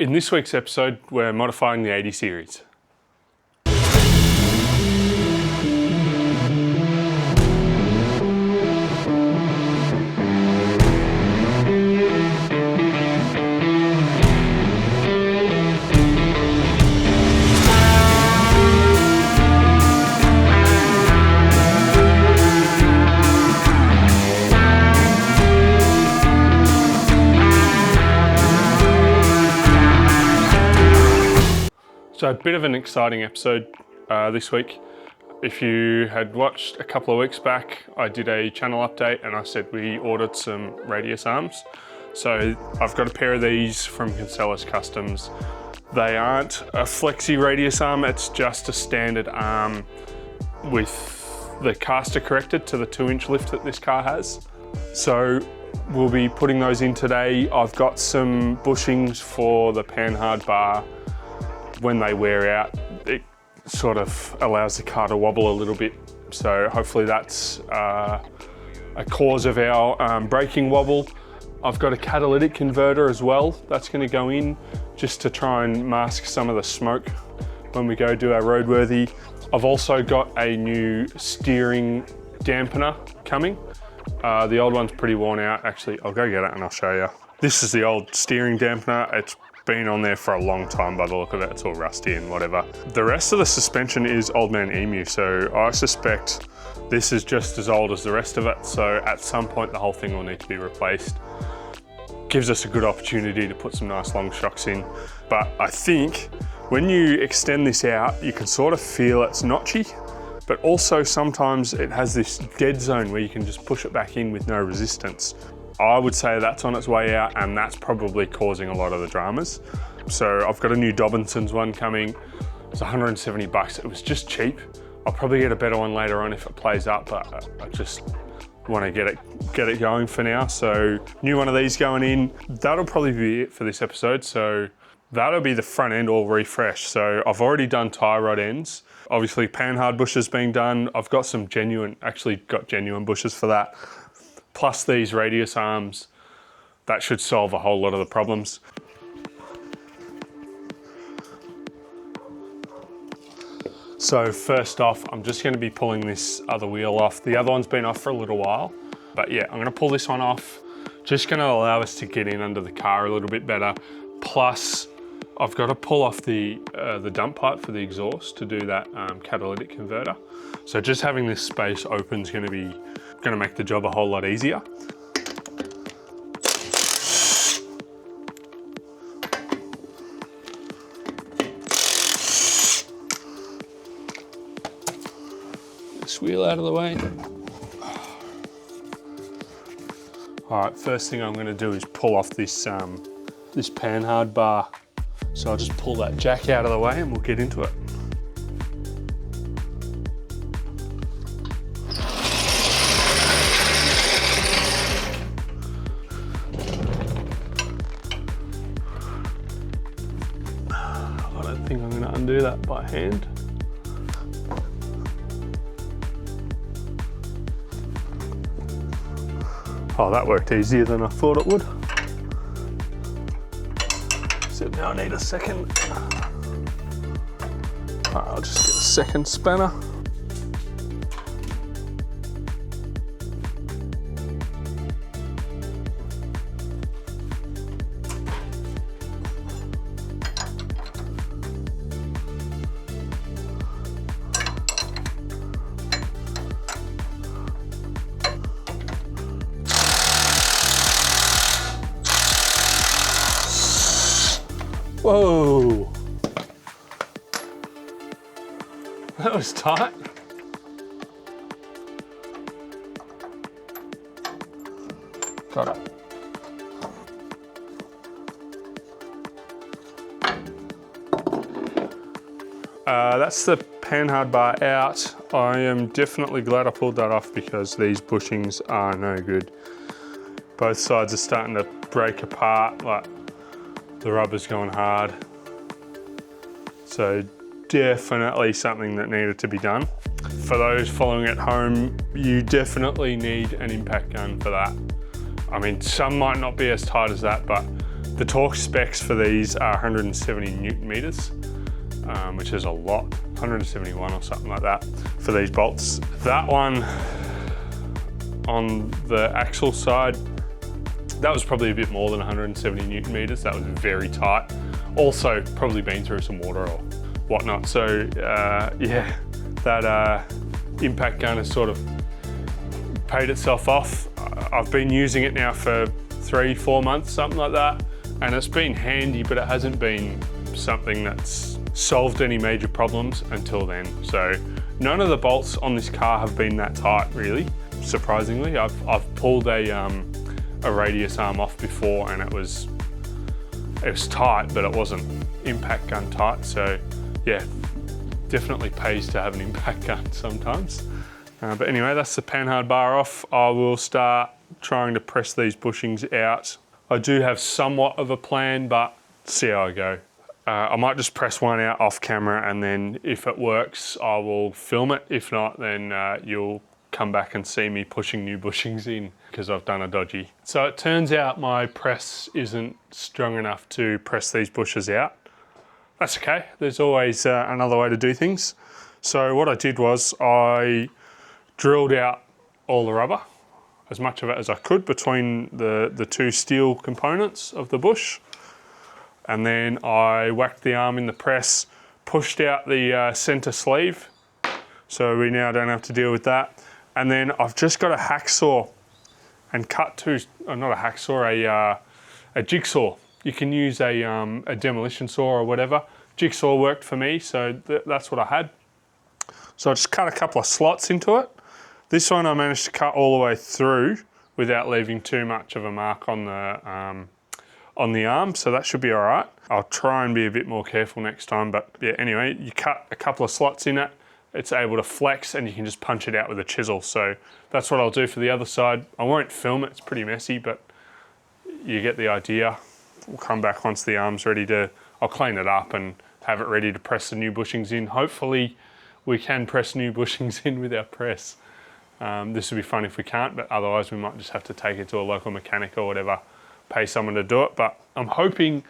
In this week's episode, we're modifying the 80 series. So a bit of an exciting episode this week. If you had watched a couple of weeks back, I did a channel update and I said we ordered some radius arms. So I've got a pair of these from Kinsella's Customs. They aren't a flexi radius arm, it's just a standard arm with the caster corrected to the 2-inch lift that this car has. So we'll be putting those in today. I've got some bushings for the panhard bar. When they wear out, it sort of allows the car to wobble a little bit. So hopefully that's a cause of our braking wobble. I've got a catalytic converter as well. That's going to go in just to try and mask some of the smoke when we go do our roadworthy. I've also got a new steering dampener coming. The old one's pretty worn out. Actually, I'll go get it and I'll show you. This is the old steering dampener. It's been on there for a long time by the look of it. It's all rusty and whatever. The rest of the suspension is Old Man Emu, so I suspect this is just as old as the rest of it, so at some point the whole thing will need to be replaced. Gives us a good opportunity to put some nice long shocks in, but I think when you extend this out, you can sort of feel it's notchy, but also sometimes it has this dead zone where you can just push it back in with no resistance. I would say that's on its way out and that's probably causing a lot of the dramas. So I've got a new Dobinson's one coming. It's 170 bucks. It was just cheap. I'll probably get a better one later on if it plays up, but I just want to get it going for now. So new one of these going in. That'll probably be it for this episode. So that'll be the front end all refreshed. So I've already done tie rod ends. Obviously panhard bushes being done. I've got some genuine bushes for that. Plus these radius arms, that should solve a whole lot of the problems. So first off, I'm just going to be pulling this other wheel off. The other one's been off for a little while, but yeah, I'm going to pull this one off. Just going to allow us to get in under the car a little bit better. Plus, I've got to pull off the dump pipe for the exhaust to do that catalytic converter. So just having this space open is going to make the job a whole lot easier. This wheel out of the way. All right, first thing I'm going to do is pull off this panhard bar. So I'll just pull that jack out of the way and we'll get into it. I don't think I'm going to undo that by hand. Oh, that worked easier than I thought it would. So now I need a second. All right, I'll just get a second spanner. Whoa, that was tight. Got it. That's the panhard bar out. I am definitely glad I pulled that off because these bushings are no good. Both sides are starting to break apart, like the rubber's going hard. So definitely something that needed to be done. For those following at home, you definitely need an impact gun for that. I mean, some might not be as tight as that, but The torque specs for these are 170 Newton meters, which is a lot, 171 or something like that for these bolts. That one on the axle side, that was probably a bit more than 170 Newton meters. That was very tight. Also probably been through some water or whatnot. So yeah, that impact gun has sort of paid itself off. I've been using it now for 3-4 months, something like that. And it's been handy, but it hasn't been something that's solved any major problems until then. So none of the bolts on this car have been that tight, really. Surprisingly, I've pulled a radius arm off before, and it was tight, but it wasn't impact gun tight. So yeah, definitely pays to have an impact gun sometimes. But anyway, that's the panhard bar off. I will start trying to press these bushings out. I do have somewhat of a plan, but see how I go. I might just press one out off camera, and then if it works, I will film it. If not, then you'll come back and see me pushing new bushings in because I've done a dodgy. So it turns out my press isn't strong enough to press these bushes out. That's okay, there's always another way to do things. So what I did was I drilled out all the rubber, as much of it as I could, between the two steel components of the bush. And then I whacked the arm in the press, pushed out the center sleeve, so we now don't have to deal with that. And then I've just got a hacksaw and cut two, not a hacksaw, a jigsaw. You can use a demolition saw or whatever. Jigsaw worked for me, so that's what I had. So I just cut a couple of slots into it. This one I managed to cut all the way through without leaving too much of a mark on the arm, so that should be all right. I'll try and be a bit more careful next time, but yeah, anyway, you cut a couple of slots in it, it's able to flex, and you can just punch it out with a chisel. So that's what I'll do for the other side. I won't film it, it's pretty messy, but you get the idea. We'll come back once the arm's ready to, I'll clean it up and have it ready to press the new bushings in. Hopefully we can press new bushings in with our press. This would be fun if we can't, but otherwise we might just have to take it to a local mechanic or whatever, pay someone to do it. But I'm hoping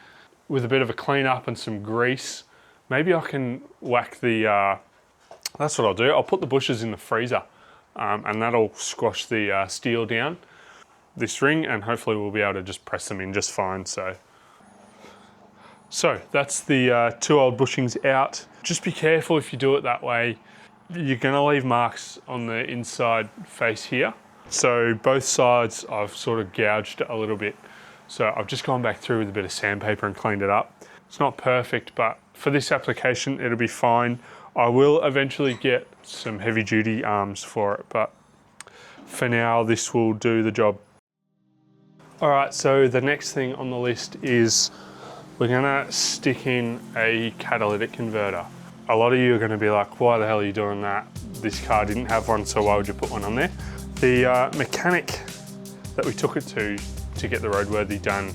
with a bit of a clean up and some grease, maybe I can whack the, that's what I'll do. I'll put the bushes in the freezer and that'll squash the steel down this ring, and hopefully we'll be able to just press them in just fine. So that's the two old bushings out. Just be careful if you do it that way. You're gonna leave marks on the inside face here. So both sides I've sort of gouged a little bit. So I've just gone back through with a bit of sandpaper and cleaned it up. It's not perfect, but for this application, it'll be fine. I will eventually get some heavy duty arms for it, but for now, this will do the job. All right, so the next thing on the list is we're gonna stick in a catalytic converter. A lot of you are gonna be like, why the hell are you doing that? This car didn't have one, so why would you put one on there? The mechanic that we took it to get the roadworthy done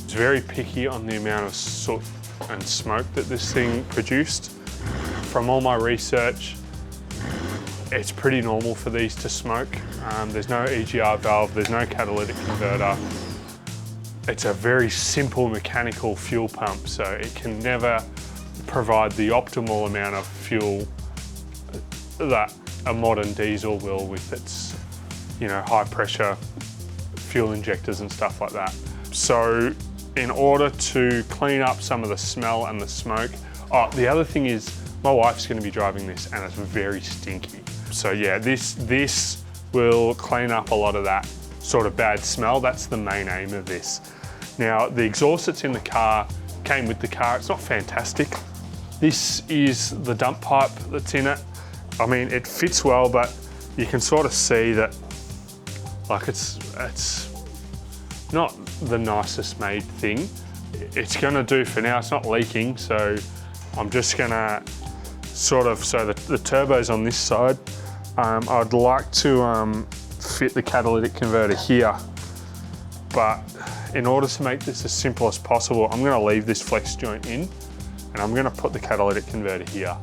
was very picky on the amount of soot and smoke that this thing produced. From all my research, it's pretty normal for these to smoke. There's no EGR valve, there's no catalytic converter. It's a very simple mechanical fuel pump, so it can never provide the optimal amount of fuel that a modern diesel will with its, you know, high pressure fuel injectors and stuff like that. So in order to clean up some of the smell and the smoke, the other thing is my wife's going to be driving this and it's very stinky. So yeah, this will clean up a lot of that sort of bad smell. That's the main aim of this. Now, the exhaust that's in the car came with the car. It's not fantastic. This is the dump pipe that's in it. I mean, it fits well, but you can sort of see that, like, it's not the nicest made thing. It's gonna do for now. It's not leaking, so I'm just gonna sort of, so the turbo's on this side. I'd like to fit the catalytic converter here, but in order to make this as simple as possible, I'm gonna leave this flex joint in and I'm gonna put the catalytic converter here.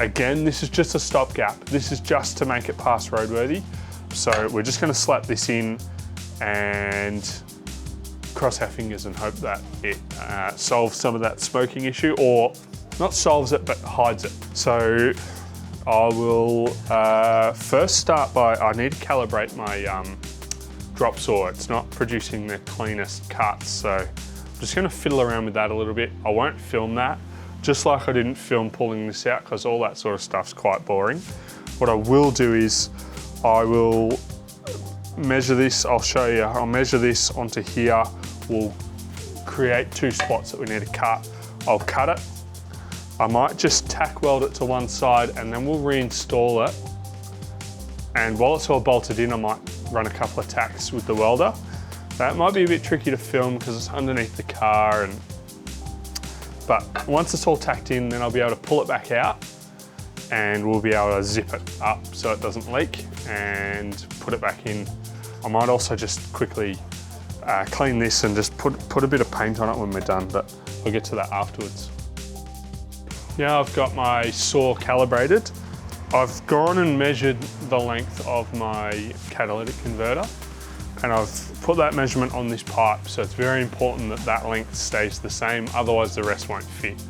Again, this is just a stopgap. This is just to make it pass roadworthy. So we're just gonna slap this in and cross our fingers and hope that it solves some of that smoking issue, or not solves it, but hides it. So I will first start by, I need to calibrate my drop saw. It's not producing the cleanest cuts, so I'm just gonna fiddle around with that a little bit. I won't film that, just like I didn't film pulling this out, because all that sort of stuff's quite boring. What I will do is I will measure this, I'll show you. I'll measure this onto here. We'll create 2 spots that we need to cut. I'll cut it. I might just tack weld it to one side and then we'll reinstall it. And while it's all bolted in, I might run a couple of tacks with the welder. That might be a bit tricky to film because it's underneath the car, but once it's all tacked in, then I'll be able to pull it back out and we'll be able to zip it up so it doesn't leak and put it back in. I might also just quickly clean this and just put a bit of paint on it when we're done, but I'll get to that afterwards. Now I've got my saw calibrated. I've gone and measured the length of my catalytic converter, and I've put that measurement on this pipe, so it's very important that that length stays the same, otherwise the rest won't fit.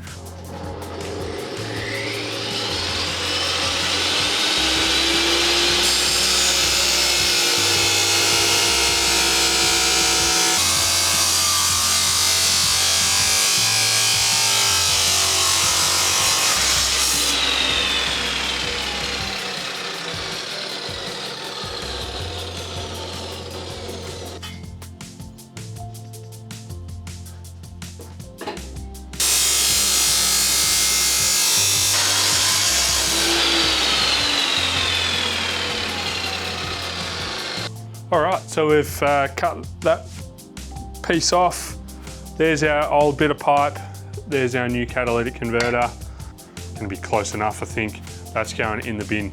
All right, so we've cut that piece off. There's our old bit of pipe. There's our new catalytic converter. Gonna be close enough, I think. That's going in the bin.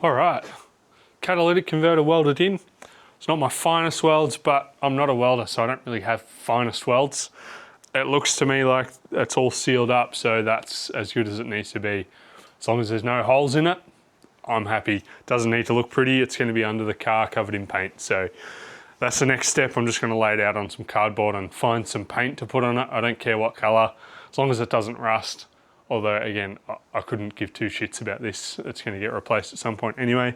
All right, catalytic converter welded in. It's not my finest welds, but I'm not a welder, so I don't really have finest welds. It looks to me like it's all sealed up, so that's as good as it needs to be. As long as there's no holes in it, I'm happy. Doesn't need to look pretty. It's going to be under the car covered in paint. So that's the next step. I'm just going to lay it out on some cardboard and find some paint to put on it. I don't care what color, as long as it doesn't rust. Although again, I couldn't give 2 shits about this. It's going to get replaced at some point anyway.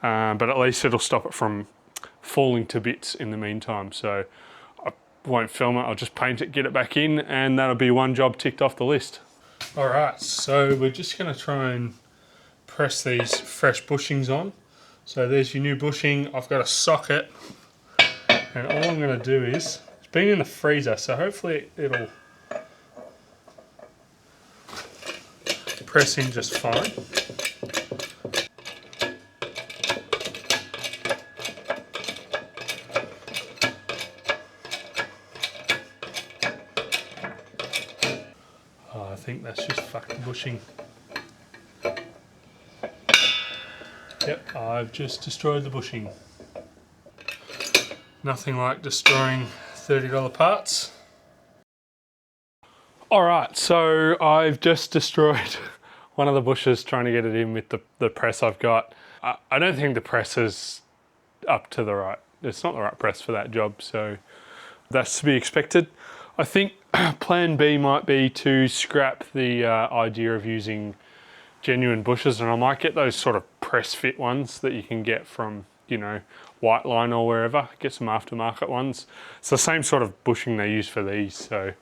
But at least it'll stop it from falling to bits in the meantime. So I won't film it, I'll just paint it, get it back in, and that'll be one job ticked off the list. All right, so we're just going to try and press these fresh bushings on. So there's your new bushing. I've got a socket, and all I'm going to do is, it's been in the freezer, so hopefully it'll press in just fine. Oh, I think that's just fucking bushing. Yep, I've just destroyed the bushing. Nothing like destroying $30 parts. All right, so I've just destroyed one of the bushes trying to get it in with the press I've got. I don't think the press is up to the right. It's not the right press for that job, so that's to be expected. I think plan B might be to scrap the idea of using genuine bushes, and I might get those sort of press fit ones that you can get from, you know, White Line or wherever. Get some aftermarket ones. It's the same sort of bushing they use for these. So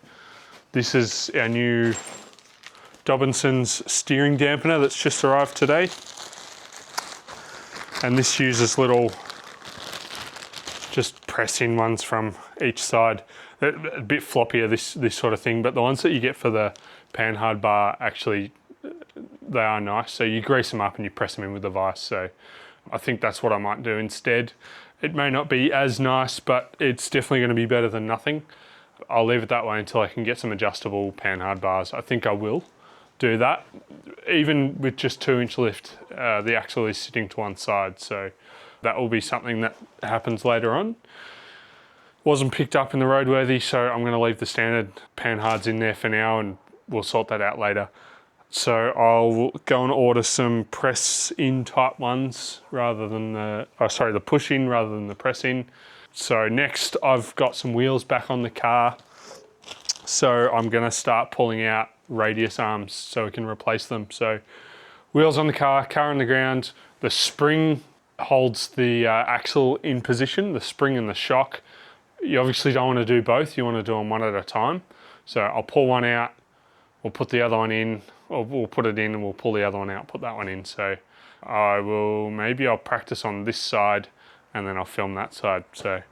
this is our new Dobinson's steering dampener that's just arrived today. And this uses little just press in ones from each side. They're a bit floppier, this sort of thing, but the ones that you get for the panhard bar, actually, they are nice. So you grease them up and you press them in with the vise. So I think that's what I might do instead. It may not be as nice, but it's definitely going to be better than nothing. I'll leave it that way until I can get some adjustable panhard bars. I think I will do that. Even with just 2-inch lift, the axle is sitting to one side, so that will be something that happens later on. Wasn't picked up in the roadworthy, so I'm going to leave the standard panhards in there for now, and we'll sort that out later. So I'll go and order some press-in type ones rather than the push-in rather than the press-in. So next, I've got some wheels back on the car. So I'm going to start pulling out radius arms so we can replace them. So wheels on the car on the ground. The spring holds the axle in position, the spring and the shock. You obviously don't want to do both. You want to do them one at a time. So I'll pull one out, we'll put the other one in, or we'll put it in and we'll pull the other one out, put that one in. So maybe I'll practice on this side and then I'll film that side. So.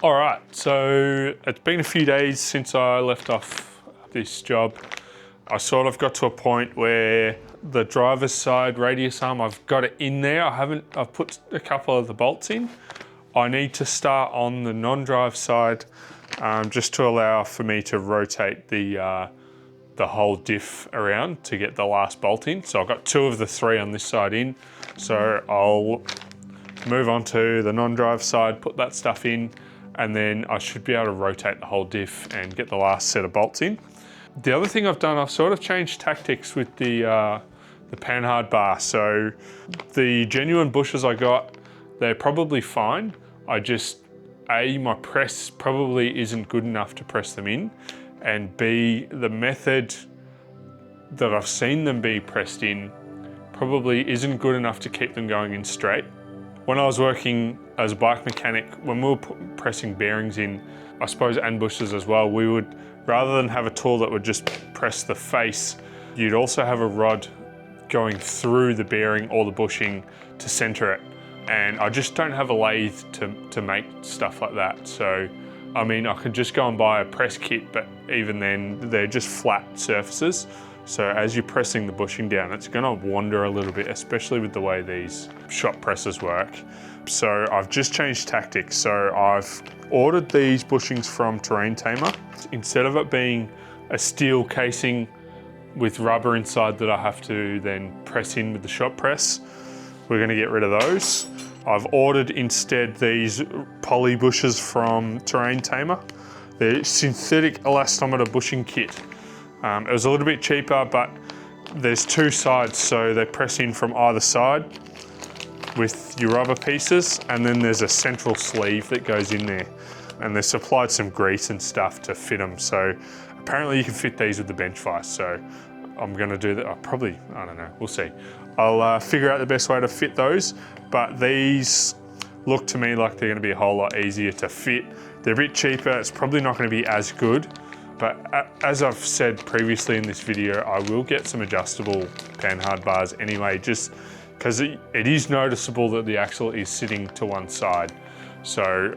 All right, so it's been a few days since I left off this job. I sort of got to a point where the driver's side radius arm, I've got it in there. I've put a couple of the bolts in. I need to start on the non-drive side just to allow for me to rotate the whole diff around to get the last bolt in. So I've got 2 of the 3 on this side in. So I'll move on to the non-drive side, put that stuff in, and then I should be able to rotate the whole diff and get the last set of bolts in. The other thing I've done, I've sort of changed tactics with the panhard bar. So the genuine bushes I got, they're probably fine. My press probably isn't good enough to press them in, and B, the method that I've seen them be pressed in probably isn't good enough to keep them going in straight. When I was working as a bike mechanic, when we were pressing bearings in, I suppose, and bushes as well, we would, rather than have a tool that would just press the face, you'd also have a rod going through the bearing or the bushing to center it. And I just don't have a lathe to make stuff like that. So, I mean, I could just go and buy a press kit, but even then, they're just flat surfaces. So as you're pressing the bushing down, it's gonna wander a little bit, especially with the way these shop presses work. So I've just changed tactics. So I've ordered these bushings from Terrain Tamer. Instead of it being a steel casing with rubber inside that I have to then press in with the shop press, we're gonna get rid of those. I've ordered instead these poly bushes from Terrain Tamer. They're synthetic elastometer bushing kit. It was a little bit cheaper, but there's 2 sides, so they press in from either side with your rubber pieces, and then there's a central sleeve that goes in there. And they've supplied some grease and stuff to fit them. So apparently you can fit these with the bench vise. So I'm gonna do that. I don't know, we'll see. I'll figure out the best way to fit those, but these look to me like they're gonna be a whole lot easier to fit. They're a bit cheaper, it's probably not gonna be as good, but as I've said previously in this video, I will get some adjustable panhard bars anyway, just because it is noticeable that the axle is sitting to one side. So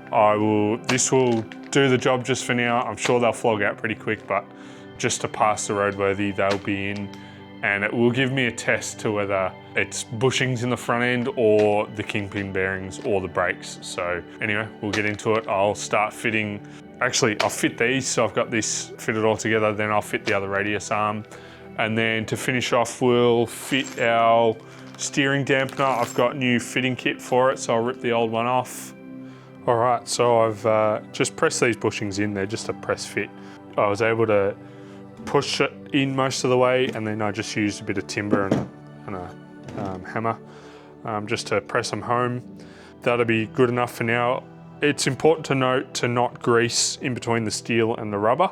this will do the job just for now. I'm sure they'll flog out pretty quick, but just to pass the roadworthy, they'll be in. And it will give me a test to whether it's bushings in the front end or the kingpin bearings or the brakes. So anyway, we'll get into it. I'll start fitting. Actually, I'll fit these, so I've got this fitted all together, then I'll fit the other radius arm. And then to finish off, we'll fit our steering dampener. I've got new fitting kit for it, so I'll rip the old one off. All right, so I've just pressed these bushings in. They're just a press fit. I was able to push it in most of the way, and then I just used a bit of timber and a hammer just to press them home. That'll be good enough for now. It's important to note to not grease in between the steel and the rubber.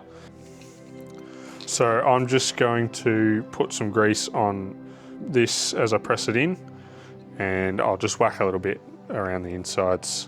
So I'm just going to put some grease on this as I press it in, and I'll just whack a little bit around the insides.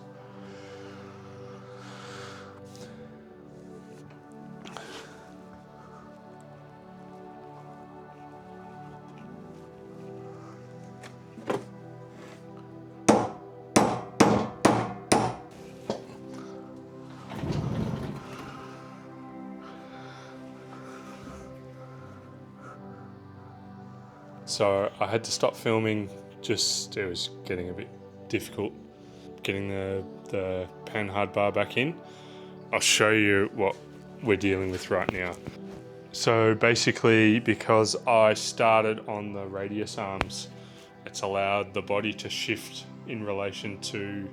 So I had to stop filming, it was getting a bit difficult getting the panhard bar back in. I'll show you what we're dealing with right now. So basically, because I started on the radius arms, it's allowed the body to shift in relation to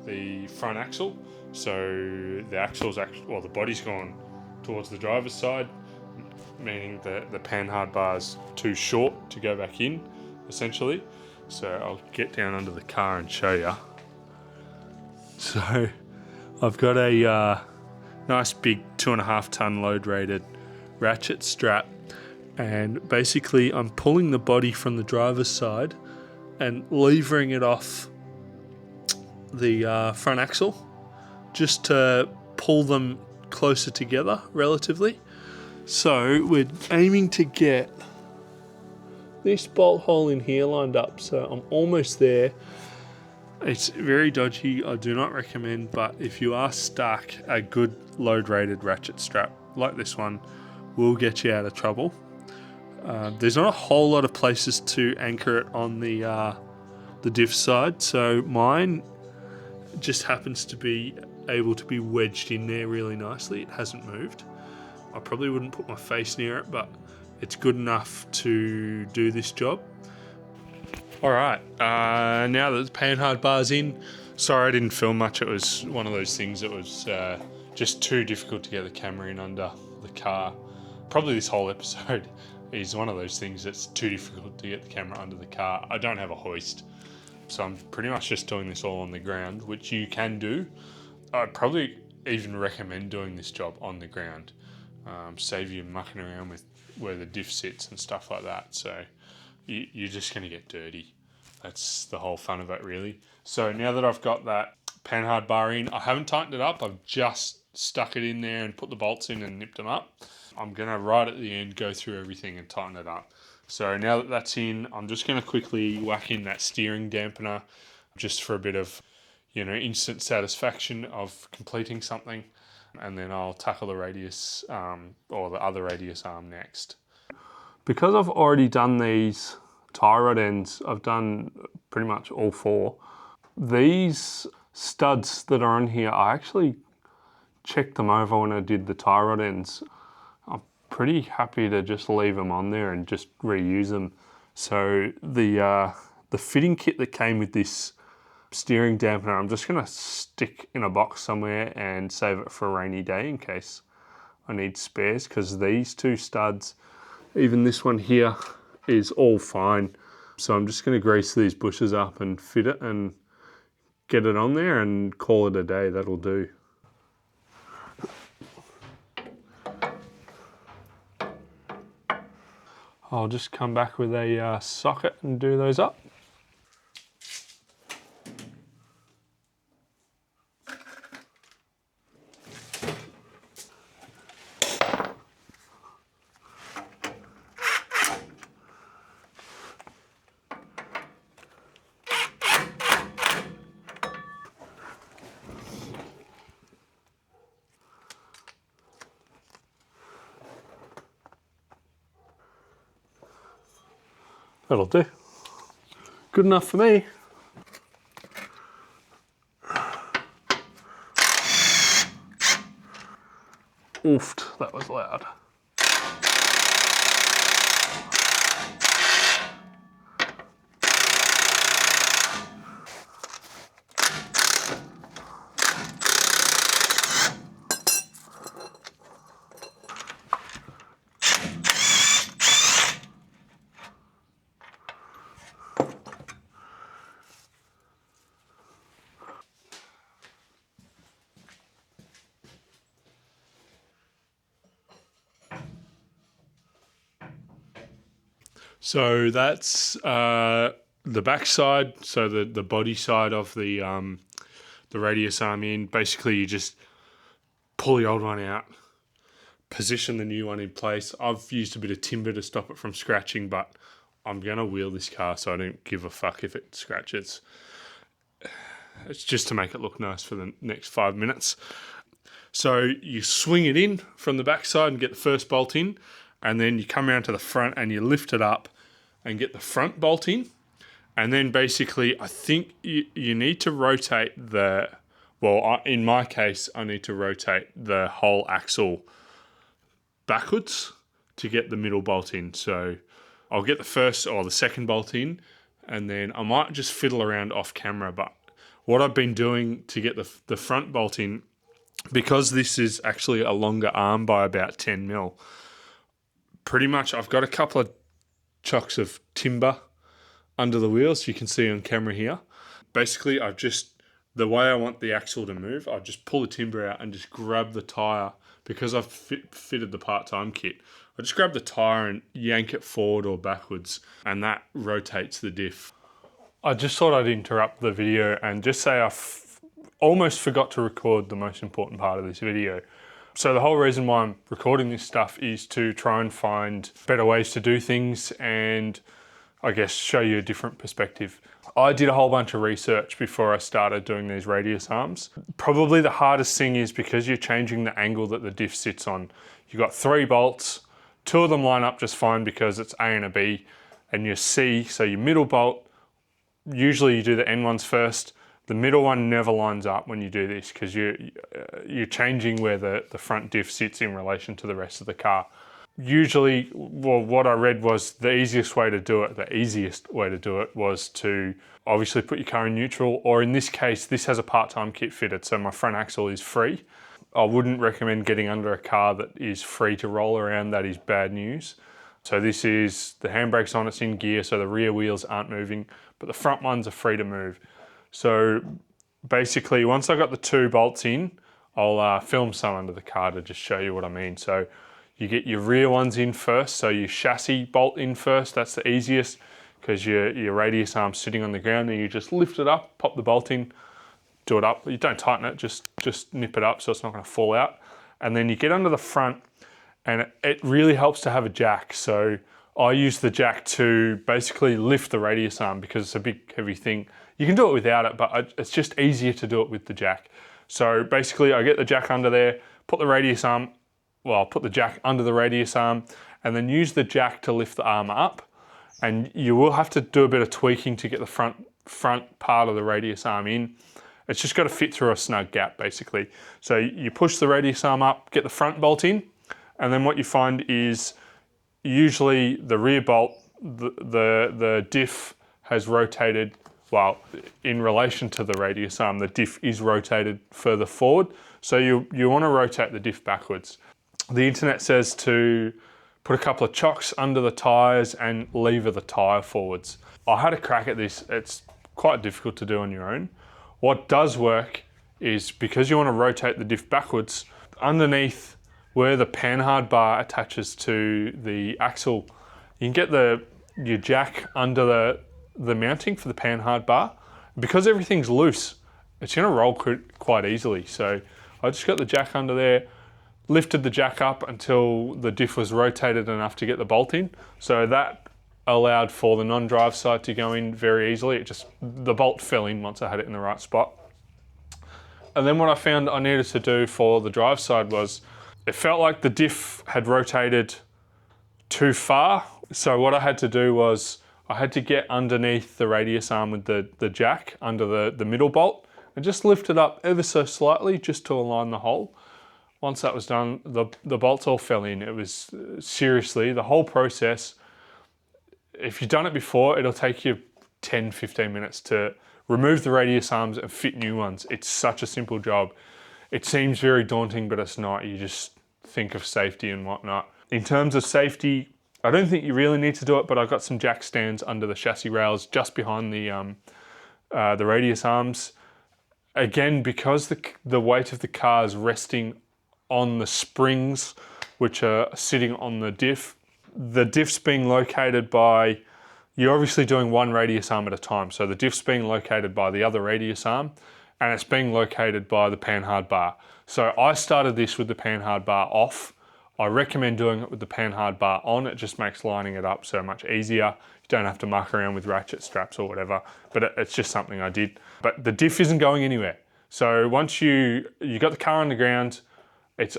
the front axle. So the axle's the body's gone towards the driver's side, meaning that the panhard bar's too short to go back in, essentially. So I'll get down under the car and show you. So I've got a nice big 2.5 ton load rated ratchet strap, and basically I'm pulling the body from the driver's side and levering it off the front axle just to pull them closer together relatively. So we're aiming to get this bolt hole in here lined up, so I'm almost there. It's very dodgy, I do not recommend, but if you are stuck, a good load rated ratchet strap like this one will get you out of trouble. There's not a whole lot of places to anchor it on the diff side, so mine just happens to be able to be wedged in there really nicely. It hasn't moved. I probably wouldn't put my face near it, but it's good enough to do this job. All right, now that the panhard bar's in, sorry I didn't film much. It was one of those things that was just too difficult to get the camera in under the car. Probably this whole episode is one of those things that's too difficult to get the camera under the car. I don't have a hoist, so I'm pretty much just doing this all on the ground, which you can do. I'd probably even recommend doing this job on the ground. Save you mucking around with where the diff sits and stuff like that. So you're just going to get dirty. That's the whole fun of it, really. So now that I've got that panhard bar in, I haven't tightened it up. I've just stuck it in there and put the bolts in and nipped them up. I'm going to, right at the end, go through everything and tighten it up. So now that that's in, I'm just going to quickly whack in that steering dampener just for a bit of, instant satisfaction of completing something. And then I'll tackle the radius or the other radius arm next. Because I've already done these tie rod ends, I've done pretty much all 4. These studs that are on here, I actually checked them over when I did the tie rod ends. I'm pretty happy to just leave them on there and just reuse them. So the fitting kit that came with this steering dampener, I'm just going to stick in a box somewhere and save it for a rainy day in case I need spares, because these 2 studs, even this one here, is all fine. So I'm just going to grease these bushes up and fit it and get it on there and call it a day. That'll do. I'll just come back with a socket and do those up. That'll do. Good enough for me. Oofed, that was loud. So that's the back side, so the body side of the radius arm in. Basically, you just pull the old one out, position the new one in place. I've used a bit of timber to stop it from scratching, but I'm going to wheel this car, so I don't give a fuck if it scratches. It's just to make it look nice for the next 5 minutes. So you swing it in from the back side and get the first bolt in, and then you come around to the front and you lift it up and get the front bolt in, And then basically, I think you need to rotate in my case, I need to rotate the whole axle backwards to get the middle bolt in. So I'll get the first or the second bolt in, and then I might just fiddle around off camera. But what I've been doing to get the front bolt in, because this is actually a longer arm by about 10 mil, pretty much I've got a couple of chocks of timber under the wheels. You can see on camera here. Basically, the way I want the axle to move, I just pull the timber out and just grab the tire, because I've fitted the part-time kit. I just grab the tire and yank it forward or backwards, and that rotates the diff. I just thought I'd interrupt the video and just say I almost forgot to record the most important part of this video. So the whole reason why I'm recording this stuff is to try and find better ways to do things and I guess show you a different perspective. I did a whole bunch of research before I started doing these radius arms. Probably the hardest thing is because you're changing the angle that the diff sits on. You've got 3 bolts, 2 of them line up just fine because it's A and a B, and your C, so your middle bolt, usually you do the end ones first. The middle one never lines up when you do this because you're changing where the front diff sits in relation to the rest of the car. Usually, well, what I read was the easiest way to do it was to obviously put your car in neutral, or in this case, this has a part-time kit fitted, so my front axle is free. I wouldn't recommend getting under a car that is free to roll around. That is bad news. So this is, the handbrake's on, it's in gear, so the rear wheels aren't moving, but the front ones are free to move. So basically, once I got the 2 bolts in, I'll film some under the car to just show you what I mean. So you get your rear ones in first, so your chassis bolt in first, that's the easiest because your radius arm's sitting on the ground and you just lift it up, pop the bolt in, do it up. You don't tighten it, just nip it up so it's not gonna fall out. And then you get under the front, and it really helps to have a jack. So I use the jack to basically lift the radius arm because it's a big heavy thing. You can do it without it, but it's just easier to do it with the jack. So basically I get the jack under there, put the jack under the radius arm, and then use the jack to lift the arm up. And you will have to do a bit of tweaking to get the front part of the radius arm in. It's just got to fit through a snug gap basically. So you push the radius arm up, get the front bolt in, and then what you find is usually the rear bolt, the diff has rotated, well, in relation to the radius arm, the diff is rotated further forward. So you want to rotate the diff backwards. The internet says to put a couple of chocks under the tyres and lever the tyre forwards. I had a crack at this. It's quite difficult to do on your own. What does work is, because you want to rotate the diff backwards, underneath where the panhard bar attaches to the axle, you can get your jack under the mounting for the panhard bar. Because everything's loose, it's going to roll quite easily. So I just got the jack under there, lifted the jack up until the diff was rotated enough to get the bolt in. So that allowed for the non-drive side to go in very easily. The bolt fell in once I had it in the right spot. And then what I found I needed to do for the drive side was, it felt like the diff had rotated too far. So what I had to do was, I had to get underneath the radius arm with the jack under the middle bolt and just lift it up ever so slightly just to align the hole. Once that was done, the bolts all fell in. It was seriously, the whole process, if you've done it before, it'll take you 10, 15 minutes to remove the radius arms and fit new ones. It's such a simple job. It seems very daunting, but it's not. You just think of safety and whatnot. In terms of safety, I don't think you really need to do it, but I've got some jack stands under the chassis rails just behind the radius arms. Again, because the weight of the car is resting on the springs, which are sitting on the diff's being located by, you're obviously doing one radius arm at a time. So the diff's being located by the other radius arm, and it's being located by the panhard bar. So I started this with the panhard bar off. I recommend doing it with the panhard bar on. It just makes lining it up so much easier. You don't have to muck around with ratchet straps or whatever, but it's just something I did. But the diff isn't going anywhere. So once you got the car on the ground, it's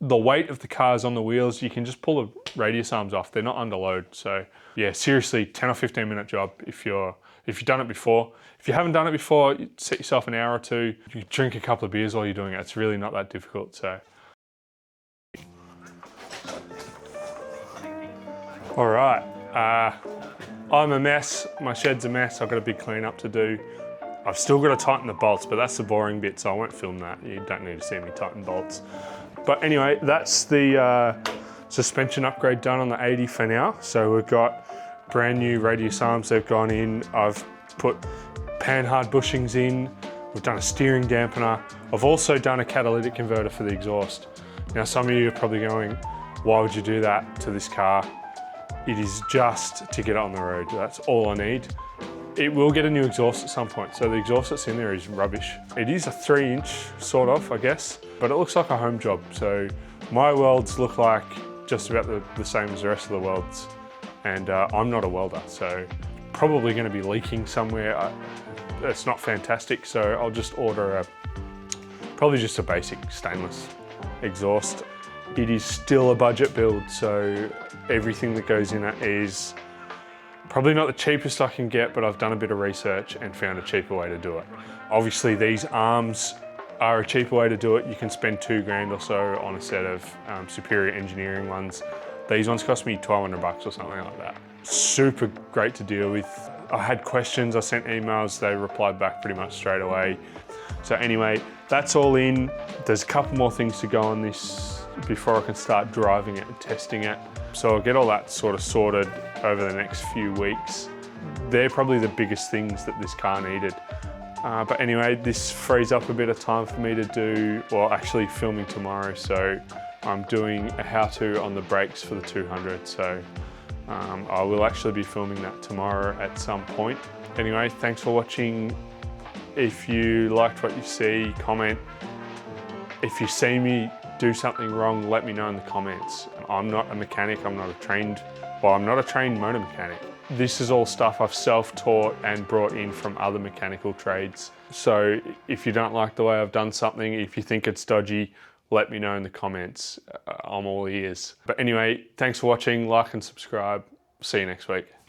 the weight of the car is on the wheels. You can just pull the radius arms off. They're not under load. So yeah, seriously, 10 or 15 minute job if you've done it before. If you haven't done it before, set yourself an hour or two. You drink a couple of beers while you're doing it. It's really not that difficult. So. All right, I'm a mess. My shed's a mess. I've got a big clean up to do. I've still got to tighten the bolts, but that's the boring bit, so I won't film that. You don't need to see me tighten bolts. But anyway, that's the suspension upgrade done on the 80 for now. So we've got brand new radius arms. They've gone in. I've put panhard bushings in. We've done a steering dampener. I've also done a catalytic converter for the exhaust. Now, some of you are probably going, why would you do that to this car? It is just to get it on the road. That's all I need. It will get a new exhaust at some point. So the exhaust that's in there is rubbish. It is a 3-inch, sort of, I guess, but it looks like a home job. So my welds look like just about the same as the rest of the welds. And I'm not a welder, so probably gonna be leaking somewhere. It's not fantastic, so I'll just order probably just a basic stainless exhaust. It is still a budget build, so everything that goes in it is probably not the cheapest I can get, but I've done a bit of research and found a cheaper way to do it. Obviously, these arms are a cheaper way to do it. You can spend $2,000 or so on a set of superior engineering ones. These ones cost me 1,200 bucks or something like that. Super great to deal with. I had questions, I sent emails, they replied back pretty much straight away. So anyway, that's all in. There's a couple more things to go on this before I can start driving it and testing it. So I'll get all that sort of sorted over the next few weeks. They're probably the biggest things that this car needed. But anyway, this frees up a bit of time for me to do, well, actually filming tomorrow. So I'm doing a how-to on the brakes for the 200. So I will actually be filming that tomorrow at some point. Anyway, thanks for watching. If you liked what you see, comment. If you see me do something wrong, let me know in the comments. I'm not a mechanic, I'm not a trained motor mechanic. This is all stuff I've self-taught and brought in from other mechanical trades. So if you don't like the way I've done something, if you think it's dodgy, let me know in the comments. I'm all ears. But anyway, thanks for watching, like and subscribe. See you next week.